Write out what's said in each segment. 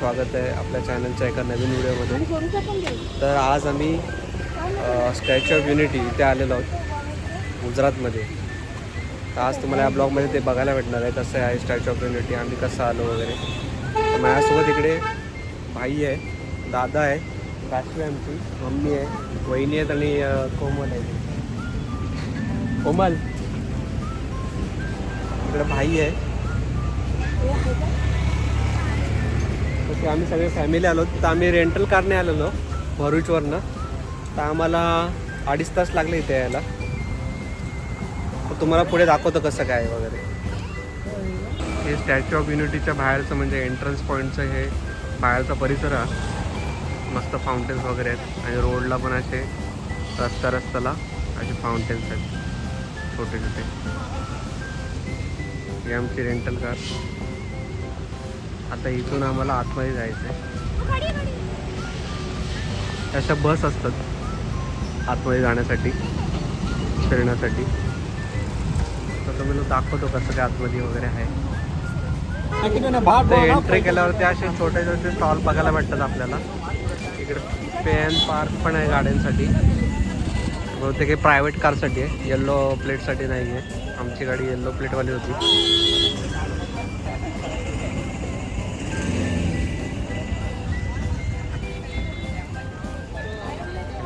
स्वागत आहे आपल्या चॅनलच्या एका नवीन व्हिडिओमध्ये. तर आज आम्ही स्टॅच्यू ऑफ युनिटी इथे आलेलो आहोत गुजरातमध्ये. तर आज तुम्हाला या ब्लॉगमध्ये ते बघायला भेटणार आहे कसं आहे स्टॅच्यू ऑफ युनिटी, आम्ही कसं आलो वगैरे. तर माझ्यासोबत इकडे भाई आहे, दादा आहे, काशवी आमची मम्मी आहे, वहिनी आहेत आणि कोमल आहे. कोमल इकडे भाई आहे. तसे आम्ही सगळे फॅमिली आलो. तर आम्ही रेंटल कारने आलेलो भरूचवरनं. तर आम्हाला 2.5 तास लागले इथे यायला. तर तुम्हाला पुढे दाखवतो कसं काय वगैरे. हे स्टॅच्यू ऑफ युनिटीच्या बाहेरचं म्हणजे एंट्रन्स पॉईंटचं हे बाहेरचा परिसर आहे. मस्त फाउंटेन्स वगैरे आहेत आणि रोडला पण असे रस्त्याला असे फाउंटेन्स आहेत छोटे छोटे. ही आमची रेंटल कार. आता इथून आम्हाला आतमध्ये जायचं आहे. अशा बस असतात आतमध्ये जाण्यासाठी फिरण्यासाठी. तर तुम्ही दाखवतो कसं काय आतमध्ये वगैरे आहे. एंट्री केल्यावरती असे छोटे छोटे स्टॉल बघायला भेटतात आपल्याला. इकडे पेन पार्क पण आहे गाड्यांसाठी. बहुतेक हे प्रायव्हेट कारसाठी आहे, येल्लो प्लेटसाठी नाही आहे. आमची गाडी येल्लो प्लेटवाली होती.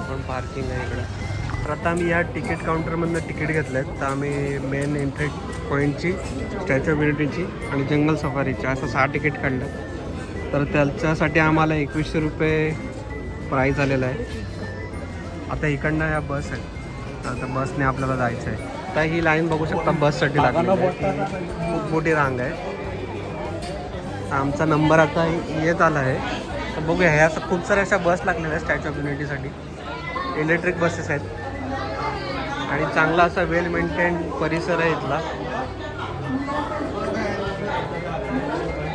पण पार्किंग आहे इकडं. तर आता आम्ही या तिकीट काउंटरमधनं तिकीट घेतलं आहे. तर आम्ही मेन एंट्री पॉईंटची, स्टॅच्यू ऑफ युनिटीची आणि जंगल सफारीची असं 6 तिकीट काढलं. तर त्याच्यासाठी आम्हाला 2100 रुपये प्राईज आलेला आहे. आता इकडनं या बस आहे. तर आता बसने आपल्याला जायचं आहे. आता ही लाईन बघू शकता बससाठी लागलेली आहे. खूप मोठी रांग आहे. आमचा नंबर आता येत आला आहे. तर बघूया, ह्या असं खूप साऱ्या अशा बस लागलेल्या आहेत स्टॅच्यू ऑफ युनिटीसाठी. इलेक्ट्रिक बसेस आहेत आणि चांगला असा वेल मेंटेन परिसर आहे इथला.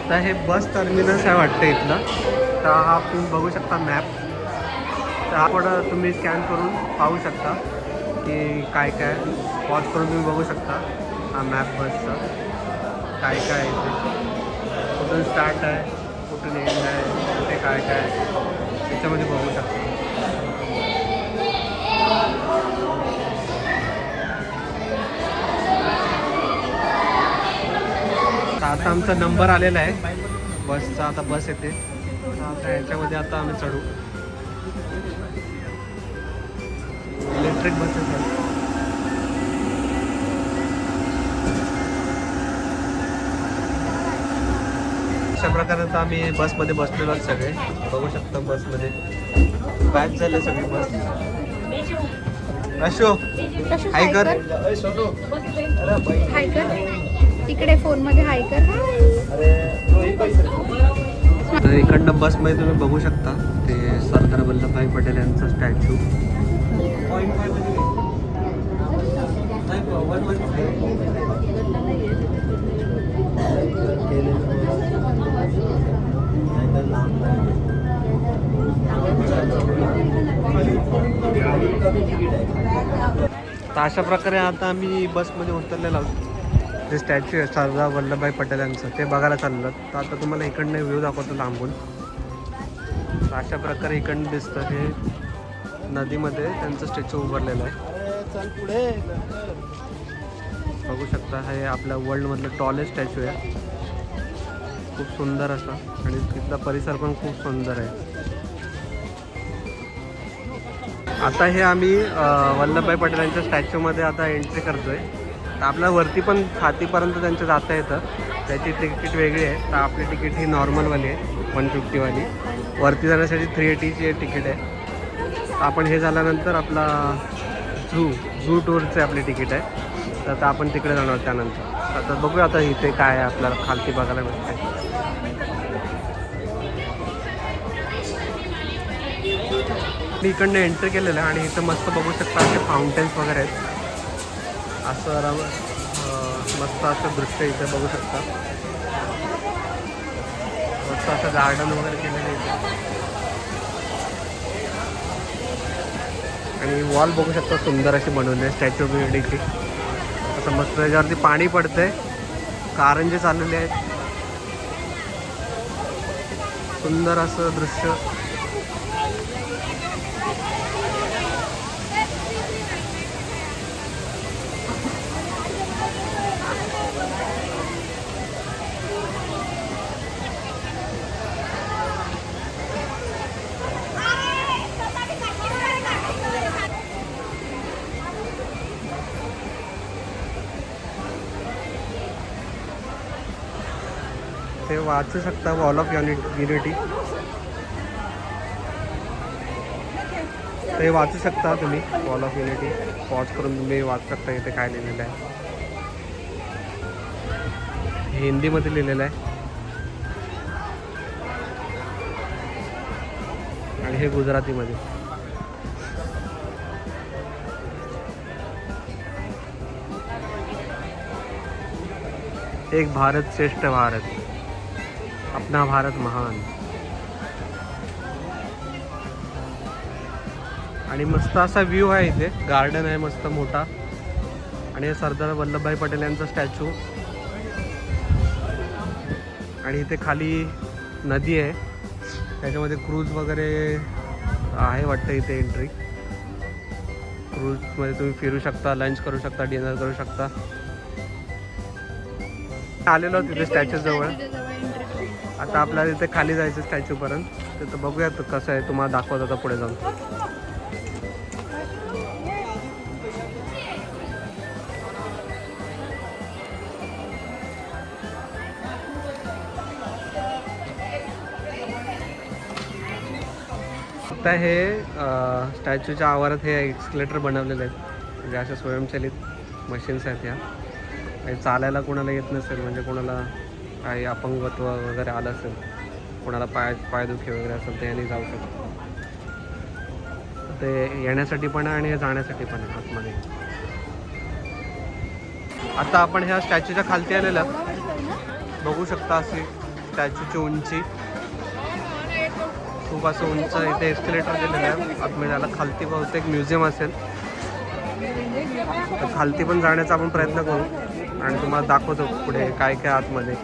तर हे बस टर्मिनस आहे वाटतं इथलं. तर हा तुम्ही बघू शकता मॅप. तर हा पण तुम्ही स्कॅन करून पाहू शकता की काय काय. पॉज करून तुम्ही बघू शकता हा मॅप बसचा काय काय आहे इथे. कुठून स्टार्ट आहे, कुठून एंड आहे, कुठे काय काय त्याच्यामध्ये बघू शकता. आता आमचा नंबर आलेला आहे बसचा. आता बस येते. आता ह्याच्यामध्ये आता आम्ही चढू. इलेक्ट्रिक बसेस आहेत. अशा प्रकारे आता आम्ही बसमध्ये बसलेलो आहोत सगळे. बघू शकता बसमध्ये पॅक झाले सगळी बस. अशोक हाय कर. हाय कर तिकडे फोन मध्ये. हाय कर. तर इकडनं बसमध्ये तुम्ही बघू शकता ते सरदार वल्लभभाई पटेल यांचा स्टॅच्यू. तर अशा प्रकारे आता आम्ही बसमध्ये उतरलेलो आहोत. जे स्टॅच्यू आहे सरदार वल्लभभाई पटेल यांचं ते बघायला चाललं. तर आता तुम्हाला इकडनं व्ह्यू दाखवतो लांबून. तर अशा प्रकारे इकडनं दिसतं हे नदीमध्ये त्यांचं स्टॅच्यू उभारलेलं आहे. बघू शकता हे आपल्या वर्ल्डमधलं टॉलेस्ट स्टॅच्यू आहे. खूप सुंदर असा आणि तिथला परिसर पण खूप सुंदर आहे. आता हे आम्ही वल्लभभाई पटेल यांच्या स्टॅच्यूमध्ये आता एंट्री करतोय. तर आपल्या वरती पण छातीपर्यंत त्यांचं जाता येतं. त्याची तिकीट वेगळी आहे. तर आपली तिकीट ही नॉर्मलवाली आहे 150 वाली. वरती जाण्यासाठी 380ची तिकीट आहे. आपण हे झाल्यानंतर आपला झू टूरचे आपली तिकीट आहे. तर आता आपण तिकडे जाणार त्यानंतर. आता बघूया आता इथे काय आहे आपल्याला खालती बघायला मिळते. मी इकडनं एंट्री केलेलं आहे आणि इथं मस्त बघू शकता असे फाउंटेन्स वगैरे आहेत. असं मस्त असं दृश्य इथे बघू शकता. मस्त असं गार्डन वगैरे केलेलं आहे इथे. आणि वॉल बघू शकता सुंदर अशी बनवली आहे स्टॅच्यू ऑफ युनिटीची. असं मस्त त्याच्यावरती पाणी पडतंय, कारंजे चाललेले आहेत. सुंदर असं दृश्य. ते वाचू शकता वॉल ऑफ युनिटी. ते वाचू शकता तुम्ही वॉल ऑफ युनिटी. पॉज करून तुम्ही वाचू शकता इथे काय लिहिलेलं आहे. हिंदीमध्ये लिहिलेलं आहे आणि हे गुजरातीमध्ये. एक भारत श्रेष्ठ भारत, अपना भारत महान. आणि मस्त असा व्ह्यू आहे इथे. गार्डन आहे मस्त मोठा. आणि हे सरदार वल्लभभाई पटेल यांचा स्टॅच्यू. आणि इथे खाली नदी आहे, त्याच्यामध्ये क्रूज वगैरे आहे वाटतं इथे एंट्री. क्रूजमध्ये तुम्ही फिरू शकता, लंच करू शकता, डिनर करू शकता. आलेलो तिथे स्टॅच्यू जवळ. आता आपल्याला इथे खाली जायचं स्टॅच्यू पर्यंत. तर बघूयात कसं आहे, तुम्हाला दाखवत आता पुढे जाऊन. आता हे स्टॅच्यूच्या आवारात हे एक्सकलेटर बनवलेले आहेत. म्हणजे अशा स्वयंचलित मशीन्स आहेत ह्या. आणि चालायला कोणाला येत नसेल, म्हणजे कोणाला काही अपंगत्व वगैरे आलं असेल, कोणाला पायदुखी वगैरे असेल, तर यांनी जाऊ शकतो. ते येण्यासाठी पण आहे आणि हे जाण्यासाठी पण आहे आतमध्ये. आता आपण ह्या स्टॅच्यूच्या खालती आलेला बघू शकता. अशी स्टॅच्यूची उंची खूप असं उंच. इथे एस्केलेटर दिलेलं आहे आतमध्ये. त्याला खालती बहुतेक म्युझियम असेल, तर खालती पण जाण्याचा आपण प्रयत्न करू आणि तुम्हाला दाखवतो पुढे काय काय आतमध्ये.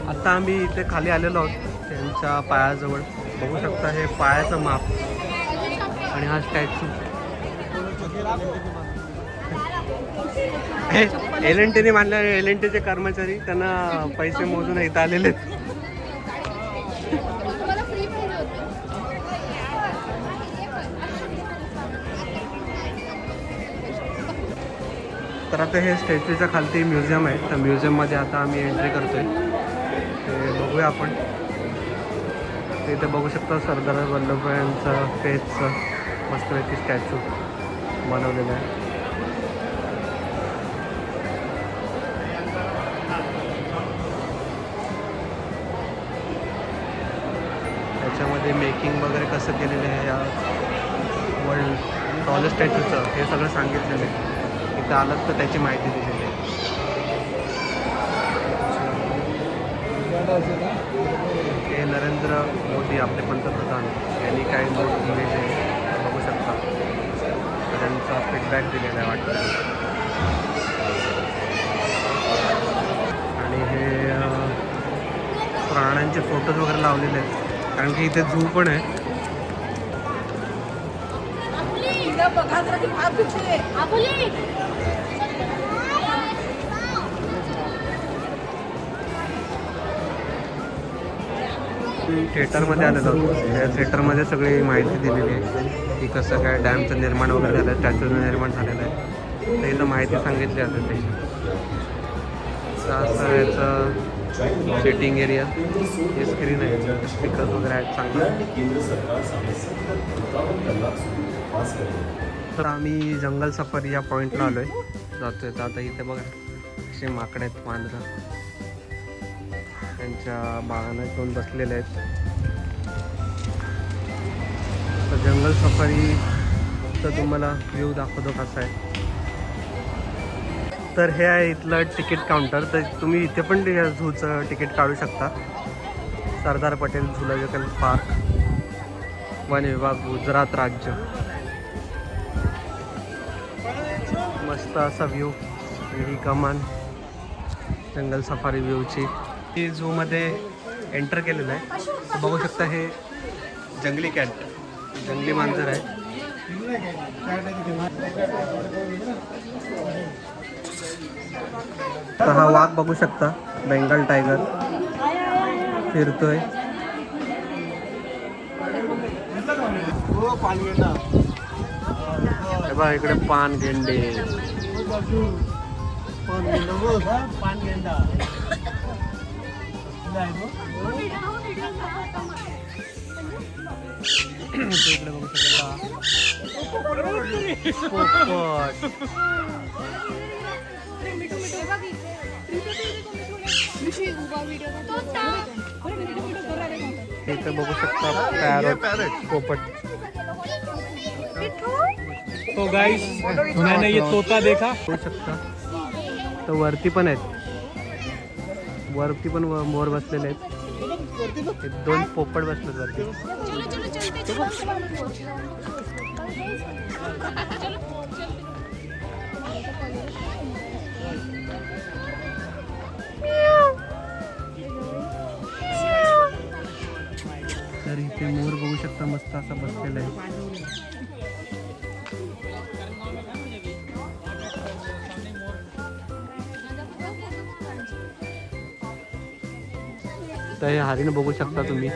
आता आम्ही इथे खाली आलेलो आहोत त्यांच्या पायाजवळ. बघू शकता हे पायाचं माप आणि हा स्टॅच्यू. हे LNTने मानले. LNTचे कर्मचारी त्यांना पैसे मोजून इथं आलेले आहेत. तर आता हे स्टॅच्यूच्या खालती म्युझियम आहे. तर म्युझियममध्ये आता आम्ही एंट्री करतोय. ते बघूया आपण. इथे बघू शकता सरदार वल्लभभाई यांचं फेसचं मस्तपैकी स्टॅच्यू बनवलेलं आहे. त्याच्यामध्ये मेकिंग वगैरे कसं केलेलं आहे या वर्ल्ड टॉलेस्ट स्टॅच्यूचं हे सगळं सांगितलेलं आहे. इथं आलं तर त्याची माहिती दिलेली आहे. हे नरेंद्र मोदी आपले पंतप्रधान यांनी काही मोठी इमेज आहे बघू शकता. तर त्यांचा फीडबॅक दिलेला आहे वाटतं. आणि हे प्राण्यांचे फोटोज वगैरे लावलेले आहेत, कारण की इथे झू पण आहे. थिएटरमध्ये आलेलो होतो. त्या थिएटरमध्ये सगळी माहिती दिलेली आहे की कसं काय डॅमचं निर्माण वगैरे झालं आहे, स्टॅच्यूचं निर्माण झालेलं आहे. तर इथं माहिती सांगितली जाते त्याची. असं याचं सिटिंग एरिया, हे स्क्रीन आहे, स्पीकर्स वगैरे आहेत चांगलं. तर आम्ही जंगल सफारी या पॉईंटला आलो आहे, जातोय. तर आता इथे बघा असे माकडे आहेत, मांजरं त्यांच्या बाळांना घेऊन बसलेले आहेत. तर जंगल सफारी तर तुम्हाला व्ह्यू दाखवतो कसा आहे. तर हे आहे इथलं तिकीट काउंटर. तर तुम्ही इथे पण झूचं तिकीट काढू शकता. Sardar Patel zoological park, one विभाग, गुजरात राज्य. मस्त असा व्ह्यू. ही कमान जंगल सफारी व्ह्यूची. ही झूमध्ये एंटर केलेलं आहे. तर बघू शकता हे जंगली कॅट, जंगली मांजर आहे. तर हा वाघ बघू शकता, बेंगाल टायगर फिरतोय. हे बघा इकडे पानगेंडे. इकडे बघू शकता पोपट. इथे बघू शकता पॅरट, पोपट. तो गाइस मैंने ये तोता देखा. बघू शकता. तर वरती पण आहेत, वरती पण मोर बसलेले आहेत. हे 2 पोपट बसलेत वरती. तर इथे मोर बघू शकता, मस्त असा बसलेला आहे. तर हे हरिण बघू शकता तुम्ही,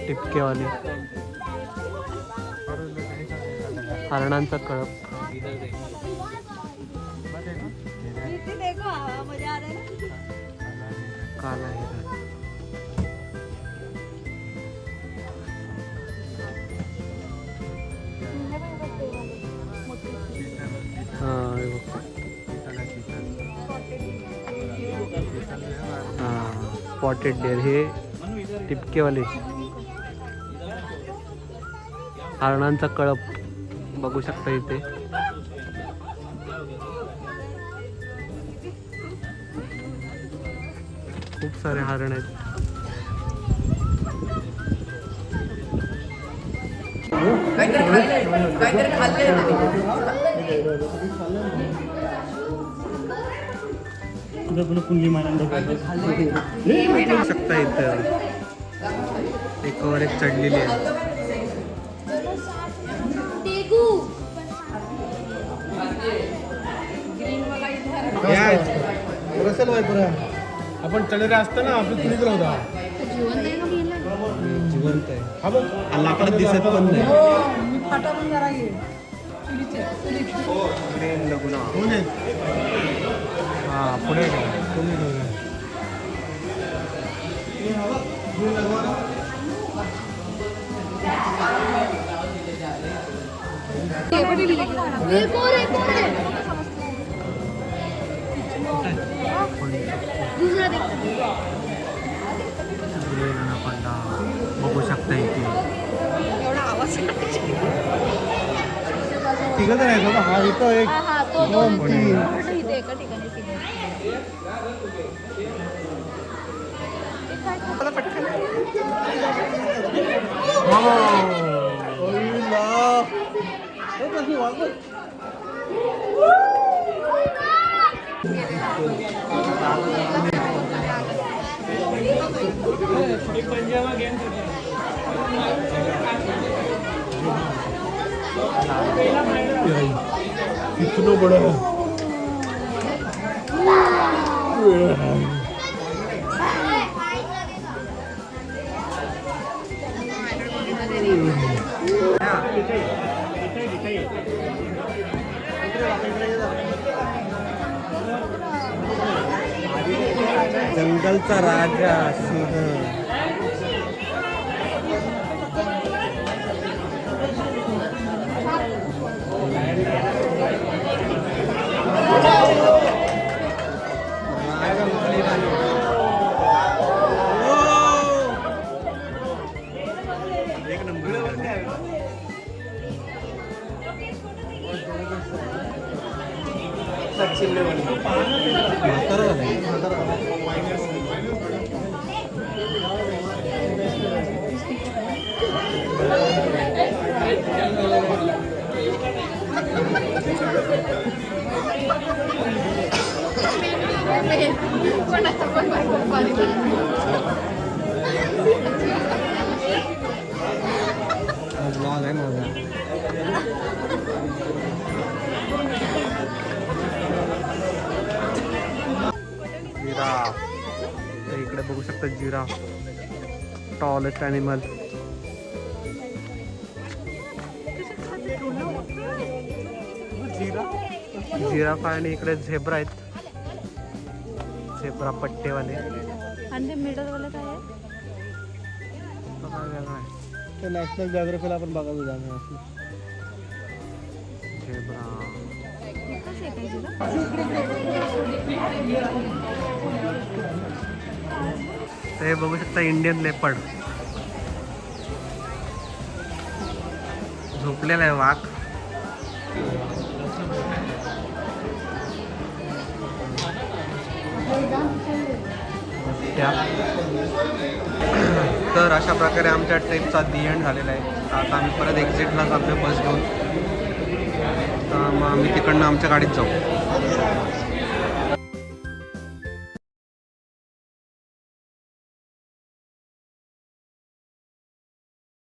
टिपकेवाले. हरणांचा कळप. काला हिरण. स्पॉटेड डेअर, हे टिपकेवाले हरणांचा कळप बघू शकता इथे. खूप सारे हरण आहेत. बघू शकता इथं एकावर एक चढलेली आहे. आपण चढले असतं ना, आपलं तुलीच होता. जिवंत आहे. हा बघ, लाकडं दिसत पण नाही. हा पुढे बघू शकता इथे. तिघं आहे बाबा. हा इथं एक इतना बड़ा जंगलचा राजा सिंह. एक नंबर. ब्लॉग आहे माझा. जिराफ. तर इकडे बघू शकता जिराफ, टॉलेस्ट ॲनिमल. जिराफ आणि इकडे झेब्रा आहेत, झेब्रा पट्टेवाले. आणि ते मिडलवालं काय आहे? काय वेगळं आहे. ते नॅशनल जिओग्राफीला आपण बघायला जाणार. झेब्रा. एकच आहे काय तुला? तर हे बघू शकता इंडियन लेपर्ड. झोपलेला आहे वाघ. त्या तर अशा प्रकारे आमच्या ट्रिपचा दी एंड झालेला आहे. आता आम्ही परत एक्झिटलाच आपल्या बस घेऊन तर मग आम्ही तिकडनं आमच्या गाडीत जाऊ.